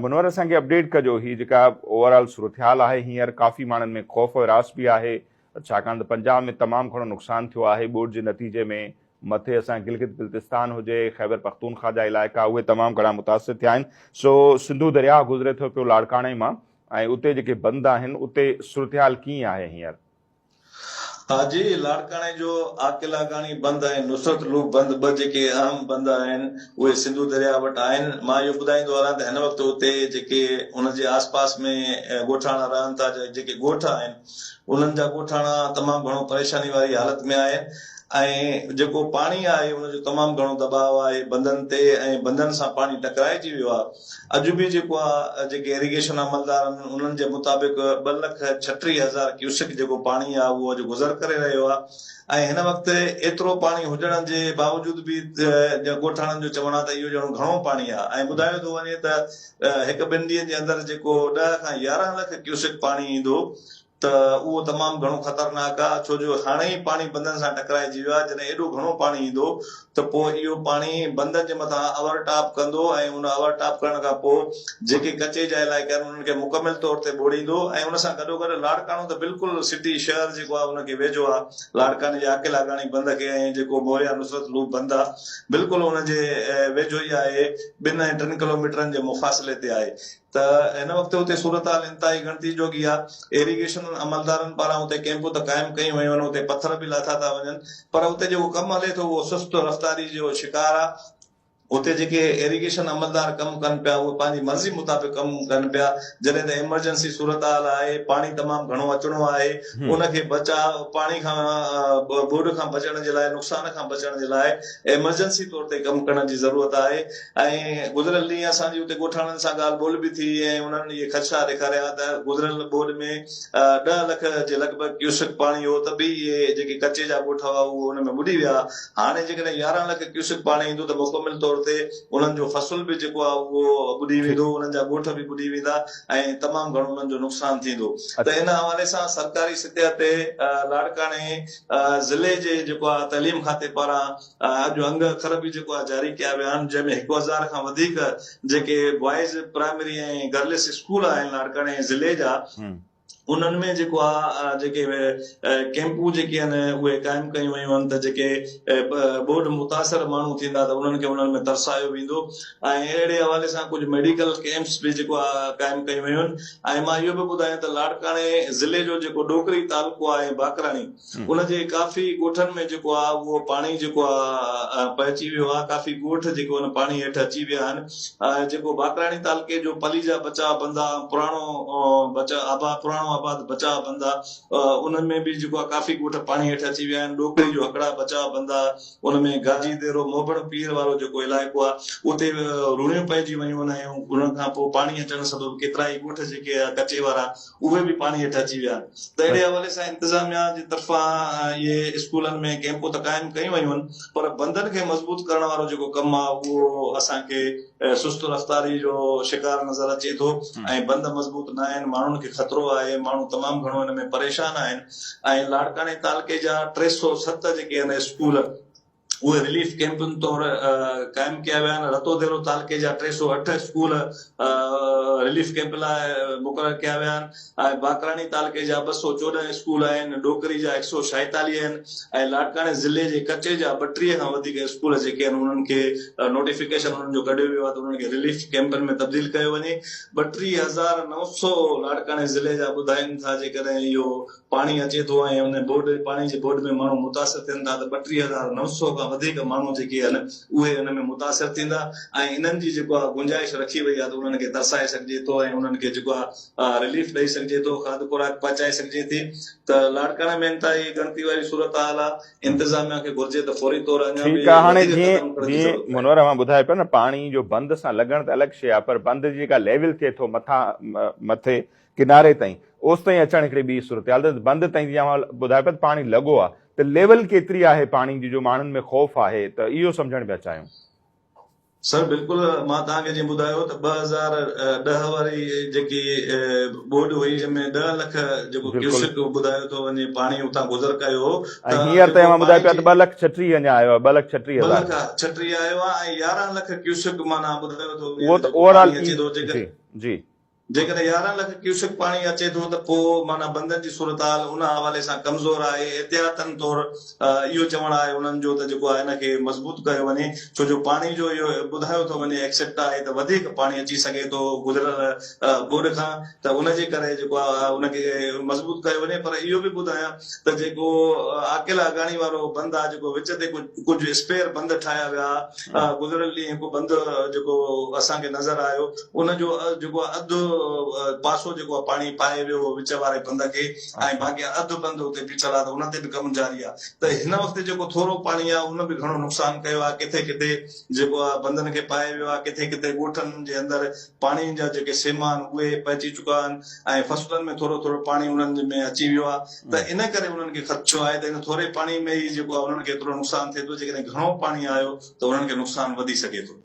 मुनवर असांखे अपडेट कजो ही जेका ओवरऑल सूरत-हाल आहे हींअर काफ़ी माण्हुनि में ख़ौफ़ और रास बि आहे छाकाणि त पंजाब में तमामु घणो नुक़सानु थियो आहे ॿोॾि जे नतीजे में। मथे असां गिलगित बिल्तिस्तान हुजे ख़ैबर पख्तूनख्वा जा इलाइक़ा उहे तमामु घणा मुतासिर थिया आहिनि। सो सिंधु दरिया गुज़रे थो पियो लाड़काणे मां ऐं उते जेके बंद आहिनि उते सूरत-हाल कीअं आहे हींअर? हाँ जी, लाड़काणे जो आकिला गाणी बंद आहिनि, नुसरत लूप बंद ॿ जेके अहम बंद आहिनि उहे सिंधु दरिया वटि आहिनि। मां इहो ॿुधाईंदो आहियां त हिन वक़्तु उते जेके उनजे आसपास में ॻोठाणा रहनि था, जेके ॻोठ आहिनि उन्हनि जा ॻोठाणा तमामु घणो परेशानी वारी हालत में आहे ऐं जेको पाणी आहे उनजो तमामु घणो दबाव आहे बंदनि ते ऐं बंदनि सां पाणी टकराइजी वियो आहे। अॼु बि जेको आहे जेके इरिगेशन अमलदार आहिनि उन्हनि जे मुताबिक़ 2,36,000 क्यूसेक जेको पाणी आहे उहो अॼु गुज़र करे रहियो आहे ऐं हिन वक़्तु एतिरो पाणी हुजण जे बावजूद बि ॻोठाणनि जो चवणु आहे त इहो ॼणो घणो पाणी आहे ऐं ॿुधायो थो वञे त हिकु ॿिनि ॾींहंनि जे अंदरि जेको 10 खां 11 लख क्यूसेक पाणी ईंदो त उहो तमामु घणो ख़तरनाक आहे, छो जो हाणे ई पाणी बंदनि सां टकराइजी वियो आहे। जॾहिं एॾो घणो पाणी ईंदो त पोइ इहो पाणी बंदनि जे मथां अवरटाप कंदो ऐं उन अवरटाप करण खां पोइ जेके कचे जा इलाइक़ा आहिनि उन्हनि खे मुकमिल तौर ते ॿोड़ींदो ऐं उन सां गॾोगॾु लाड़काणो त बिल्कुलु सिटी शहर जेको आहे उनखे वेझो आहे। लाड़काणे जे आकिला गाणी बंद खे ऐं जेको मोया नुसरत लूप बंद आहे बिल्कुलु उनजे वेझो ई आहे, 2 ऐं 3 किलोमीटरनि जे मुफ़ासिले ते आहे। त हिन वक़्तु उते सूरत-हाल इंतिहाई गणती जोगी आहे। इरिगेशन अमलदारनि पारां उते कैंपूं त क़ाइमु कयूं वयूं आहिनि, उते पथर बि लाथा था वञनि, पर उते जेको कमु हले थो उहो सुस्त रफ़्तारी जो शिकार आहे। उते जेके इरिगेशन अमलदार कमु कनि पिया उहे पंहिंजी मर्ज़ी मुताबिक़ कमु कनि पिया। जॾहिं त इमरजेंसी सूरत-हाल आहे, पाणी तमामु घणो अचिणो आहे, उनखे बचाव पाणी खां ॿोॾि खां बचण जे लाइ, नुक़सान खां बचण जे लाइ इमरजेंसी तौर ते कमु करण जी ज़रूरत आहे। ऐं गुज़िरियल ॾींहुं असांजी उते ॻोठाणनि सां ॻाल्हि ॿोल बि थी ऐं उन्हनि इहे ख़दशा ॾेखारिया त गुज़िरियल ॿोॾि में 10 लख जे लॻभॻि क्यूसेक पाणी हो त बि इहे जेके कचे जा ॻोठ हुआ उहे उन में ॿुॾी विया। हाणे जेकॾहिं 11 लख क्यूसेक पाणी ईंदो त मुकमिल तौर ते उन्हनि जो फसल बि जेको आहे उहो ॿुॾी वेंदो, उन्हनि जा ॻोठ बि ॿुॾी वेंदा ऐं तमामु घणो उन्हनि जो नुक़सानु थींदो। त इन हवाले सां सरकारी सतह ते लाड़काणे ज़िले जे जेको आहे तइलीम खाते पारां अॼु अंग अखर बि जेको आहे जारी कया विया आहिनि, जंहिंमें 1000 खां वधीक जेके बॉइज़ प्राइमरी ऐं गर्ल्स स्कूल आहिनि लाड़काणे ज़िले जा उन्हनि में जेको आहे जेके कैंपूं जेके आहिनि उहे क़ाइमु कयूं वयूं आहिनि त जेके ॿोॾि मुतासिर माण्हू थींदा त उन्हनि खे उन्हनि में तरसायो वेंदो ऐं अहिड़े हवाले सां कुझु मेडिकल कैंप्स बि जेको आहे क़ाइमु कयूं वयूं आहिनि। ऐं मां इहो बि ॿुधायां त लाड़काणे ज़िले जो जेको डोकरी तालुको आहे बाकराणी उनजे काफ़ी ॻोठनि में जेको आहे उहो पाणी जेको आहे पहुची वियो आहे। काफ़ी ॻोठ जेको आहिनि पाणी हेठि अची विया आहिनि। जेको बाकराणी तालुके जो पलीजा बचाव बंदा पुराणो आबाद बचाव बंदा उन्हनि में बि जेको आहे काफ़ी ॻोठ पाणी हेठि अची विया आहिनि। डोकरी जो हकड़ा बचाव बंदा उनमें गाजी देरो मोबड़ पीर वारो जेको इलाइक़ो आहे उते रुणियूं पइजी वयूं आहिनि। उन्हनि खां पोइ पाणी अचण सबबु केतिरा ई ॻोठ जेके कचे वारा उहे बि पाणी हेठि अची विया आहिनि। त अहिड़े हवाले सां इंतिज़ामिया जी तरफ़ां इहे स्कूलनि में कैंपूं त क़ाइमु कयूं वयूं आहिनि, पर बंदनि खे मज़बूत करण वारो जेको कमु आहे उहो असांखे सुस्त रफ़्तारी जो शिकार नज़र अचे थो ऐं बंद मज़बूत न आहिनि। माण्हुनि खे ख़तरो आहे, माण्हू तमामु घणो हिन में परेशान आहिनि। ऐं लाड़काणे तालुके जा 307 जेके आहिनि स्कूल उहे रिलीफ कैंपुनि तौर क़ाइमु कया विया आहिनि। रतोदेरो तालुके जा 308 स्कूल रिलीफ कैंप लाइ मुक़ररु कया विया आहिनि ऐं बाकराणी तालुके जा 214 स्कूल आहिनि, डोकरी जा 146 आहिनि ऐं लाड़काणे ज़िले जे कचे जा 32 खां वधीक स्कूल जेके आहिनि उन्हनि खे नोटिफिकेशन उन्हनि जो कढियो वियो आहे त उन्हनि खे रिलीफ कैंपनि में तब्दील कयो वञे। 32,900 लाड़काणे ज़िले जा ॿुधाइनि था जेकॾहिं इहो पाणी अचे थो ऐं उन पाणी जे ॿोॾि में माण्हू मुतासिर थियनि था त 32,900 खां वधीक माण्हू जेके आहिनि उहे हुन में मुतासिर थींदा ऐं इन्हनि जी जेको आहे गुंजाइश रखी वई आहे त उन्हनि खे तरसाए सघिजे थो ऐं उन्हनि खे जेको आहे रिलीफ ॾेई सघिजे थो, खाध खुराक पहुचाए सघिजे थी। त लाड़काणे में इंतिहाई गणती वारी सूरत हाल आहे। इंतिज़ामिया खे घुर्जे त फौरी तौर अञा ठीकु आहे। हाणे जीअं मुनवर मां ॿुधाए पियो न पाणी जो बंद सां लॻण त अलॻि शइ आहे, पर बंद जी जेका लेवल थिए थो मथे किनारे ताईं ओसि ताईं अचणु हिकिड़ी ॿी सूरत-हाल। त बंद ताईं जीअं मां ॿुधाए पियो पाणी लॻो आहे त लेवल केतिरी आहे पाणी जी जो माण्हुनि में ख़ौफ़ आहे, त इहो सम्झण पिया चाहियूं। सर बिल्कुलु मां तव्हांखे जीअं ॿुधायो त 2010 वारी जेकी ॿोॾि हुई जंहिंमें 10 लख जेको क्यूसेक ॿुधायो थो वञे पाणी उतां गुज़र कयो ऐं हींअर त मां ॿुधाए पिया त 2,36,000 अञा आयो आहे, 2,36,000 आयो आहे ऐं 11 लख क्यूसेक माना ॿुधायो थो उहो त ओवरऑल जी जेकॾहिं 11 लख क्यूसेक पाणी अचे थो त पोइ माना बंदनि जी सूरत हाल उन हवाले सां कमज़ोर आहे। एहतियातन तौर इहो चवणु आहे उन्हनि जो त जेको आहे हिनखे मज़बूत कयो वञे, छो जो पाणी जो इहो ॿुधायो थो वञे एक्सेप्ट आहे त वधीक पाणी अची सघे थो गुज़िरियल ॿोॾि खां, त उनजे करे जेको आहे उनखे मज़बूत कयो वञे। पर इहो बि ॿुधायां त जेको आकिला अगाणी वारो बंदि आहे, जेको विच ते कुझु स्पेयर बंदि ठाहिया विया, गुज़िरियल ॾींहुं हिकु बंदि जेको असांखे नज़र आयो, उनजो जेको अधु पासो जेको आहे पाणी पाए वियो विच वारे बंद खे, ऐं बाक़ी अधु बंद उते बीठल आहे, त उन ते बि कमु जारी आहे। त हिन वक़्तु जेको थोरो पाणी आहे उन बि घणो नुक़सान कयो आहे। किथे किथे जेको आहे बंदनि खे पाए वियो आहे, किथे किथे ॻोठनि जे अंदरि पाणी जा जेके सेमा आहिनि उहे पइजी चुका आहिनि, ऐं फसलनि में थोरो थोरो पाणी उन्हनि में अची वियो आहे। त इन करे उन्हनि खे ख़दशो आहे त इन थोरे पाणी में ई जेको आहे उन्हनि खे एतिरो नुक़सान थिए थो। जेकॾहिं घणो पाणी आयो त उन्हनि खे नुक़सान वधी सघे थो।